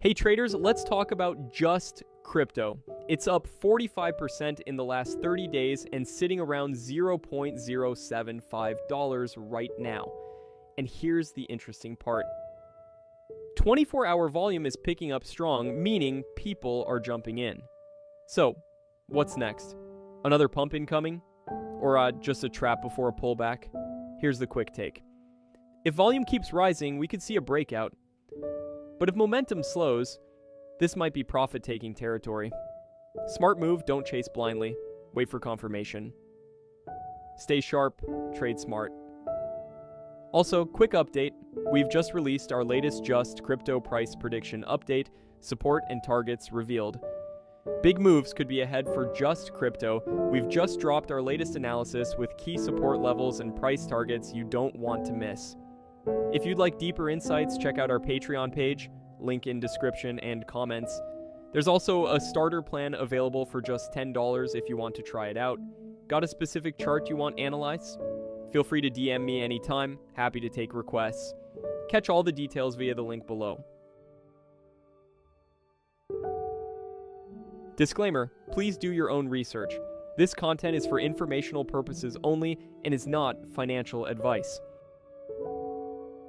Hey traders, let's talk about just crypto. It's up 45% in the last 30 days and sitting around $0.075 right now. And here's the interesting part. 24-hour volume is picking up strong, meaning people are jumping in. So, what's next? Another pump incoming? Or just a trap before a pullback? Here's the quick take. If volume keeps rising, we could see a breakout. But if momentum slows, this might be profit-taking territory. Smart move, don't chase blindly. Wait for confirmation. Stay sharp, trade smart. Also, quick update. We've just released our latest just crypto price prediction update, support and targets revealed. Big moves could be ahead for just crypto. We've just dropped our latest analysis with key support levels and price targets you don't want to miss. If you'd like deeper insights, check out our Patreon page, link in description and comments. There's also a starter plan available for just $10 if you want to try it out. Got a specific chart you want analyzed? Feel free to DM me anytime, happy to take requests. Catch all the details via the link below. Disclaimer, please do your own research. This content is for informational purposes only and is not financial advice.